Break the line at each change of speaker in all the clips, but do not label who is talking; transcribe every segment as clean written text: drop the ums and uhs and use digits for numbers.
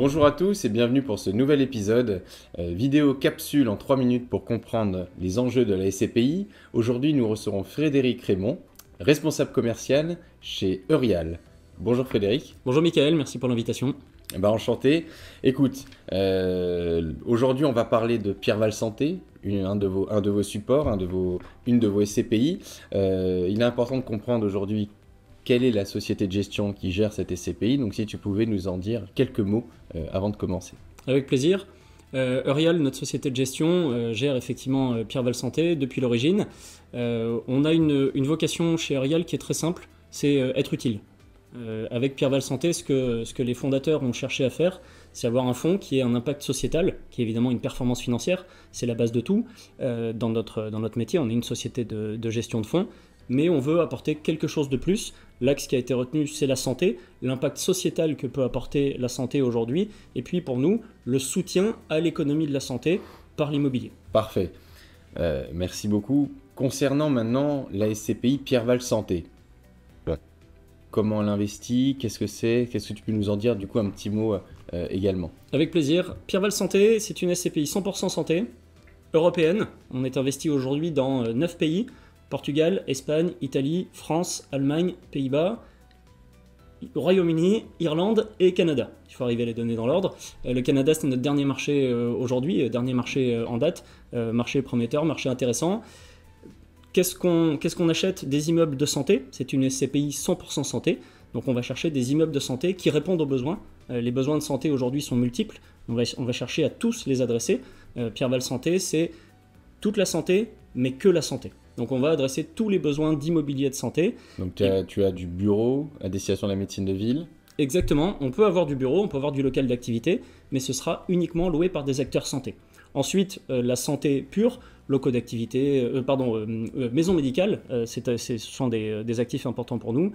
Bonjour à tous et bienvenue pour ce nouvel épisode, vidéo capsule en 3 minutes pour comprendre les enjeux de la SCPI. Aujourd'hui, nous recevons Frédéric Raymond, responsable commercial chez Eurial. Bonjour Frédéric.
Bonjour Mickaël, merci pour l'invitation.
Enchanté. Écoute, aujourd'hui on va parler de Pierreval Santé, un de vos supports, une de vos SCPI. Il est important de comprendre aujourd'hui quelle est la société de gestion qui gère cette SCPI. Donc si tu pouvais nous en dire quelques mots avant de commencer.
Avec plaisir. Eurial, notre société de gestion, gère effectivement Pierreval Santé depuis l'origine. On a une vocation chez Eurial qui est très simple, c'est être utile. Avec Pierreval Santé, ce que les fondateurs ont cherché à faire, c'est avoir un fonds qui ait un impact sociétal, qui est évidemment une performance financière, c'est la base de tout. Dans notre métier, on est une société de gestion de fonds, mais on veut apporter quelque chose de plus. L'axe qui a été retenu, c'est la santé, l'impact sociétal que peut apporter la santé aujourd'hui, et puis pour nous, le soutien à l'économie de la santé par l'immobilier.
Parfait, merci beaucoup. Concernant maintenant la SCPI Pierreval Santé, comment on l'investit, qu'est-ce que c'est, qu'est-ce que tu peux nous en dire du coup un petit mot également?
Avec plaisir. Pierreval Santé, c'est une SCPI 100% santé, européenne. On est investi aujourd'hui dans 9 pays, Portugal, Espagne, Italie, France, Allemagne, Pays-Bas, Royaume-Uni, Irlande et Canada. Il faut arriver à les donner dans l'ordre. Le Canada, c'est notre dernier marché aujourd'hui, dernier marché en date, marché prometteur, marché intéressant. Qu'est-ce qu'on achète? Des immeubles de santé, c'est une SCPI 100% santé, donc on va chercher des immeubles de santé qui répondent aux besoins. Les besoins de santé aujourd'hui sont multiples, on va chercher à tous les adresser. Pierreval Santé, c'est toute la santé, mais que la santé. Donc on va adresser tous les besoins d'immobilier de santé.
Donc tu as du bureau à destination de la médecine de ville?
Exactement, on peut avoir du bureau, on peut avoir du local d'activité, mais ce sera uniquement loué par des acteurs santé. Ensuite, la santé pure, locaux d'activité, maison médicale, ce sont des actifs importants pour nous,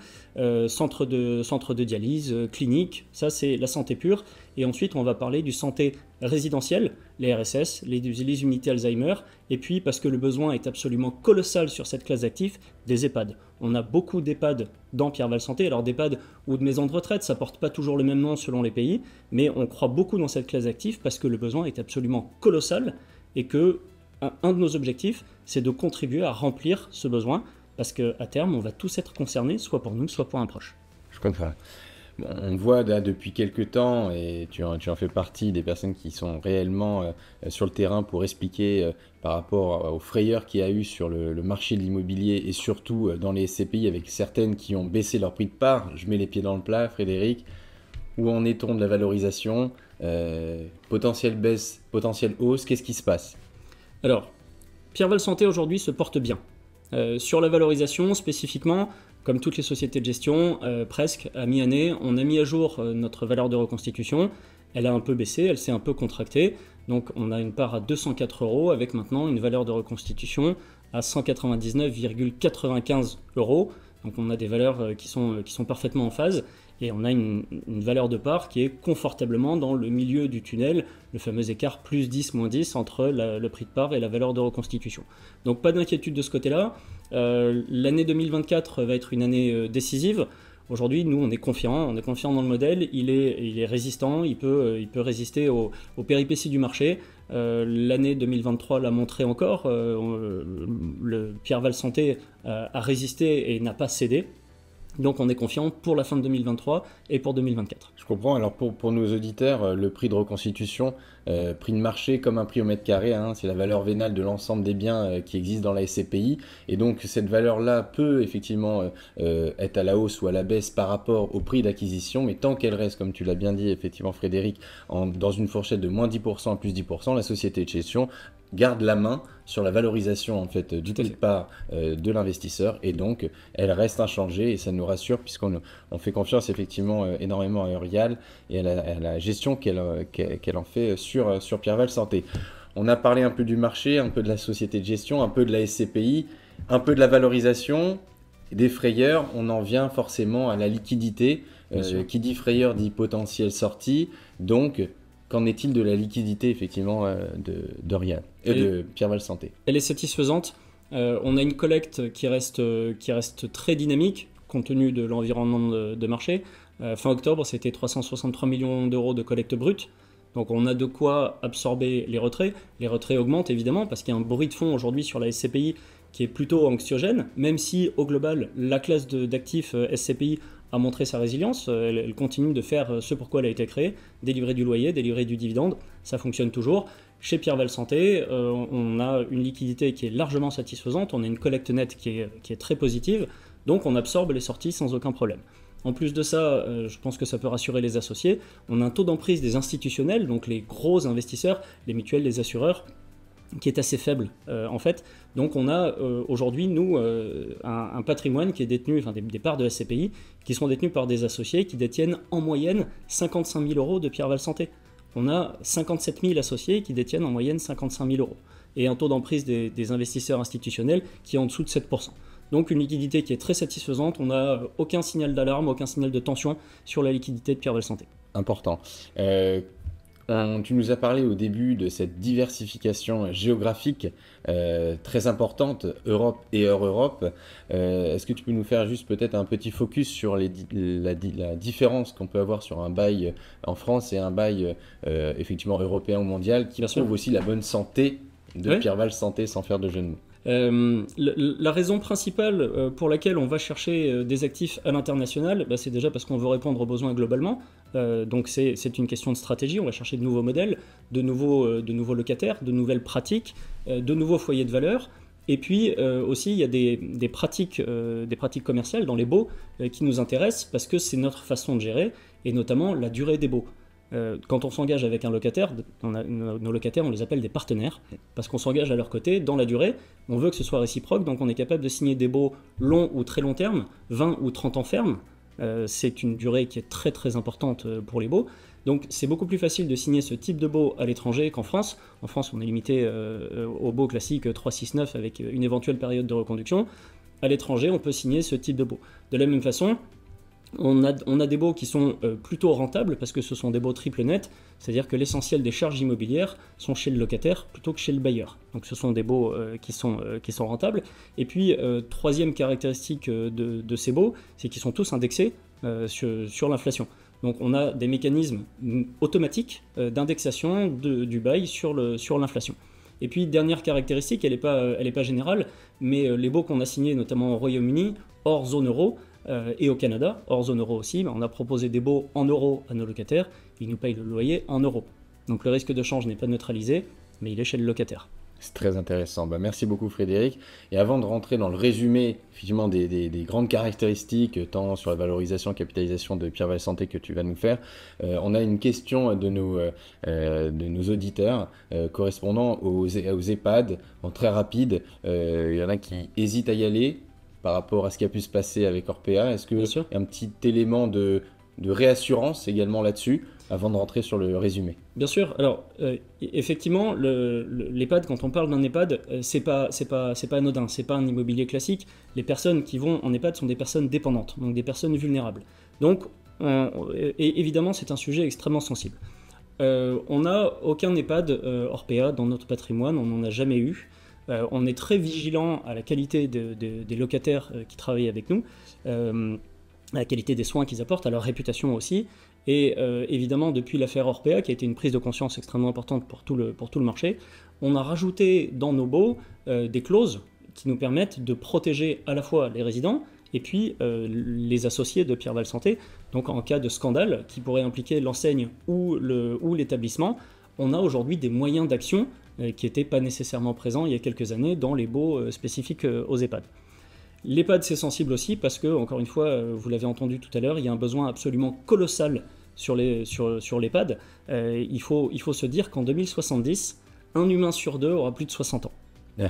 centre de dialyse, clinique, ça c'est la santé pure. Et ensuite, on va parler du santé résidentiel, les RSS, les unités Alzheimer, et puis parce que le besoin est absolument colossal sur cette classe d'actifs, des EHPAD. On a beaucoup d'EHPAD dans Pierreval Santé, alors d'EHPAD ou de maisons de retraite, ça porte pas toujours le même nom selon les pays, mais on croit beaucoup dans cette classe d'actifs parce que le besoin est absolument colossal et que un de nos objectifs, c'est de contribuer à remplir ce besoin parce qu'à terme, on va tous être concernés, soit pour nous, soit pour un proche.
Je comprends. Bon, on voit là depuis quelques temps, et tu en fais partie des personnes qui sont réellement sur le terrain pour expliquer par rapport aux frayeurs qu'il y a eu sur le marché de l'immobilier et surtout dans les SCPI avec certaines qui ont baissé leur prix de part. Je mets les pieds dans le plat, Frédéric. Où en est-on de la valorisation? Potentielle baisse, potentielle hausse, qu'est-ce qui se passe?
Alors, Pierreval Santé aujourd'hui se porte bien. Sur la valorisation spécifiquement, comme toutes les sociétés de gestion, presque à mi-année, on a mis à jour notre valeur de reconstitution. Elle a un peu baissé, elle s'est un peu contractée. Donc on a une part à 204 € avec maintenant une valeur de reconstitution à 199,95 €. Donc on a des valeurs qui sont parfaitement en phase. Et on a une valeur de part qui est confortablement dans le milieu du tunnel, le fameux écart plus 10, moins 10 entre le prix de part et la valeur de reconstitution. Donc pas d'inquiétude de ce côté-là. L'année 2024 va être une année décisive. Aujourd'hui, nous, on est confiants dans le modèle, il est résistant, il peut résister aux péripéties du marché. L'année 2023 l'a montré encore, le Pierreval Santé a résisté et n'a pas cédé. Donc on est confiant pour la fin de 2023 et pour 2024.
Je comprends. Alors pour nos auditeurs, le prix de reconstitution, prix de marché comme un prix au mètre carré, c'est la valeur vénale de l'ensemble des biens qui existent dans la SCPI. Et donc cette valeur-là peut effectivement être à la hausse ou à la baisse par rapport au prix d'acquisition. Mais tant qu'elle reste, comme tu l'as bien dit effectivement Frédéric, dans une fourchette de moins 10% à plus 10%, la société de gestion garde la main sur la valorisation en fait du prix de part de l'investisseur, et donc elle reste inchangée, et ça nous rassure puisqu'on fait confiance effectivement énormément à Eurial et à la gestion qu'elle en fait sur Pierreval Santé. On a parlé un peu du marché, un peu de la société de gestion, un peu de la SCPI, un peu de la valorisation, des frayeurs. On en vient forcément à la liquidité. Qui dit frayeur dit potentiel sortie. Donc qu'en est-il de la liquidité effectivement d'Eurial et de Pierreval Santé?
Elle est satisfaisante. On a une collecte qui reste très dynamique, compte tenu de l'environnement de marché. Fin octobre, c'était 363 millions d'euros de collecte brute. Donc on a de quoi absorber les retraits. Les retraits augmentent évidemment parce qu'il y a un bruit de fond aujourd'hui sur la SCPI qui est plutôt anxiogène, même si au global, la classe d'actifs SCPI a montré sa résilience. Elle continue de faire ce pour quoi elle a été créée, délivrer du loyer, délivrer du dividende, ça fonctionne toujours. Chez Pierre Val Santé, on a une liquidité qui est largement satisfaisante, on a une collecte nette qui est très positive, donc on absorbe les sorties sans aucun problème. En plus de ça, je pense que ça peut rassurer les associés, on a un taux d'emprise des institutionnels, donc les gros investisseurs, les mutuelles, les assureurs, qui est assez faible en fait. Donc on a aujourd'hui, nous, un patrimoine qui est détenu, enfin des parts de SCPI, qui sont détenues par des associés qui détiennent en moyenne 55 000 euros de Pierre Val Santé. On a 57 000 associés qui détiennent en moyenne 55 000 euros. Et un taux d'emprise des investisseurs institutionnels qui est en dessous de 7%. Donc une liquidité qui est très satisfaisante, on n'a aucun signal d'alarme, aucun signal de tension sur la liquidité de Pierre Val Santé.
Important. Tu nous as parlé au début de cette diversification géographique très importante, Europe et hors Europe. Est-ce que tu peux nous faire juste peut-être un petit focus sur la différence qu'on peut avoir sur un bail en France et un bail effectivement européen ou mondial qui prouve aussi la bonne santé de Pierre Val Santé sans faire de jeu de mots?
La raison principale pour laquelle on va chercher des actifs à l'international, c'est déjà parce qu'on veut répondre aux besoins globalement. Donc c'est une question de stratégie, on va chercher de nouveaux modèles, de nouveaux locataires, de nouvelles pratiques, de nouveaux foyers de valeur. Et puis aussi il y a des pratiques commerciales dans les baux qui nous intéressent parce que c'est notre façon de gérer, et notamment la durée des baux. Quand on s'engage avec un locataire, nos locataires, on les appelle des partenaires, parce qu'on s'engage à leur côté dans la durée, on veut que ce soit réciproque, donc on est capable de signer des baux longs ou très long terme, 20 ou 30 ans ferme. C'est une durée qui est très très importante pour les baux. Donc c'est beaucoup plus facile de signer ce type de baux à l'étranger qu'en France. En France, on est limité aux baux classiques 3-6-9 avec une éventuelle période de reconduction. À l'étranger, on peut signer ce type de baux. De la même façon, on a des baux qui sont plutôt rentables parce que ce sont des baux triple net, c'est-à-dire que l'essentiel des charges immobilières sont chez le locataire plutôt que chez le bailleur. Donc ce sont des baux qui sont rentables. Et puis, troisième caractéristique de ces baux, c'est qu'ils sont tous indexés sur l'inflation. Donc on a des mécanismes automatiques d'indexation du bail sur l'inflation. Et puis, dernière caractéristique, elle n'est pas générale, mais les baux qu'on a signés, notamment au Royaume-Uni, hors zone euro, et au Canada, hors zone euro aussi, on a proposé des baux en euros à nos locataires, ils nous payent le loyer en euros. Donc le risque de change n'est pas neutralisé, mais il est chez le locataire.
C'est très intéressant. Merci beaucoup Frédéric. Et avant de rentrer dans le résumé effectivement des grandes caractéristiques, tant sur la valorisation, capitalisation de Pierre Val Santé que tu vas nous faire, on a une question de nos auditeurs correspondant aux EHPAD, en très rapide. Il y en a qui hésitent à y aller par rapport à ce qui a pu se passer avec Orpea. Est-ce qu'il y a un petit élément de réassurance également là-dessus, avant de rentrer sur le résumé?
Bien sûr. Alors, effectivement, l'EHPAD, quand on parle d'un EHPAD, c'est pas anodin, c'est pas un immobilier classique. Les personnes qui vont en EHPAD sont des personnes dépendantes, donc des personnes vulnérables. Donc, et évidemment, c'est un sujet extrêmement sensible. On n'a aucun EHPAD Orpea dans notre patrimoine, on n'en a jamais eu. On est très vigilant à la qualité des locataires qui travaillent avec nous, à la qualité des soins qu'ils apportent, à leur réputation aussi. Et évidemment, depuis l'affaire Orpea, qui a été une prise de conscience extrêmement importante pour tout le marché, on a rajouté dans nos baux des clauses qui nous permettent de protéger à la fois les résidents et puis les associés de Pierre Val Santé. Donc en cas de scandale qui pourrait impliquer l'enseigne ou l'établissement, on a aujourd'hui des moyens d'action qui n'étaient pas nécessairement présents il y a quelques années dans les baux spécifiques aux EHPAD. L'EHPAD, c'est sensible aussi parce que, encore une fois, vous l'avez entendu tout à l'heure, il y a un besoin absolument colossal sur l'EHPAD. Il faut se dire qu'en 2070, un humain sur deux aura plus de 60 ans.
Et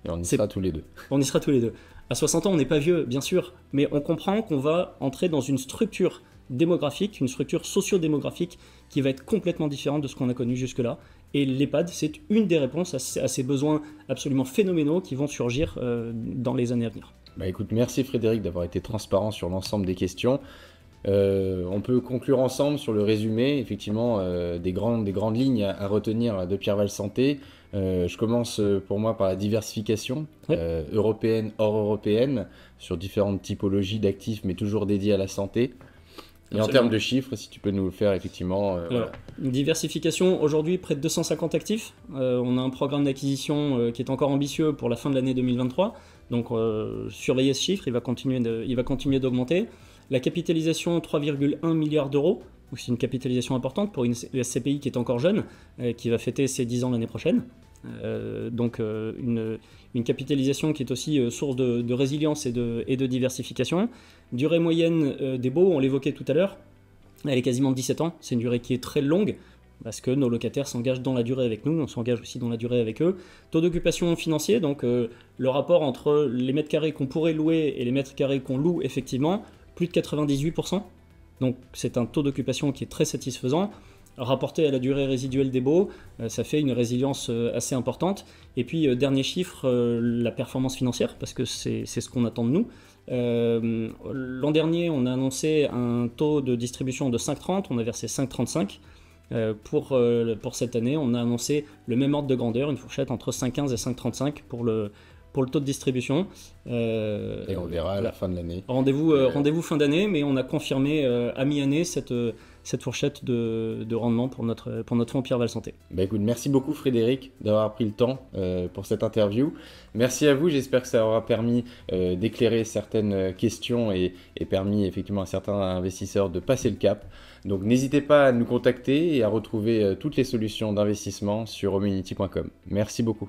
on y sera tous les deux.
On y sera tous les deux. À 60 ans, on n'est pas vieux, bien sûr, mais on comprend qu'on va entrer dans une structure démographique, une structure socio-démographique qui va être complètement différente de ce qu'on a connu jusque-là. Et l'EHPAD, c'est une des réponses à ces besoins absolument phénoménaux qui vont surgir dans les années à venir.
Écoute, merci Frédéric d'avoir été transparent sur l'ensemble des questions. On peut conclure ensemble sur le résumé, effectivement, des grandes lignes à retenir de Pierre Val Santé. Je commence pour moi par la diversification européenne, hors européenne, sur différentes typologies d'actifs, mais toujours dédiés à la santé. Et
Absolument.
en termes de chiffres, si tu peux nous le faire, effectivement.
Alors, une diversification, aujourd'hui près de 250 actifs. On a un programme d'acquisition qui est encore ambitieux pour la fin de l'année 2023. Donc surveillez ce chiffre, il va continuer d'augmenter. La capitalisation, 3,1 milliards d'euros. C'est une capitalisation importante pour une SCPI qui est encore jeune, qui va fêter ses 10 ans l'année prochaine. Une capitalisation qui est aussi source de résilience et de diversification. Durée moyenne des baux, on l'évoquait tout à l'heure, elle est quasiment de 17 ans. C'est une durée qui est très longue parce que nos locataires s'engagent dans la durée avec nous, on s'engage aussi dans la durée avec eux. Taux d'occupation financier, donc le rapport entre les mètres carrés qu'on pourrait louer et les mètres carrés qu'on loue effectivement, plus de 98%. Donc c'est un taux d'occupation qui est très satisfaisant. Rapporté à la durée résiduelle des baux, ça fait une résilience assez importante. Et puis, dernier chiffre, la performance financière, parce que c'est ce qu'on attend de nous. L'an dernier, on a annoncé un taux de distribution de 5,30, on a versé 5,35. Pour cette année, on a annoncé le même ordre de grandeur, une fourchette entre 5,15 et 5,35 pour le taux de distribution.
Et on verra à la fin de l'année.
Rendez-vous fin d'année, mais on a confirmé à mi-année cette fourchette de rendement pour notre fonds Pierre Val Santé.
Bah écoute, merci beaucoup Frédéric d'avoir pris le temps pour cette interview. Merci à vous, j'espère que ça aura permis d'éclairer certaines questions et permis effectivement à certains investisseurs de passer le cap. Donc n'hésitez pas à nous contacter et à retrouver toutes les solutions d'investissement sur homunity.com. Merci beaucoup.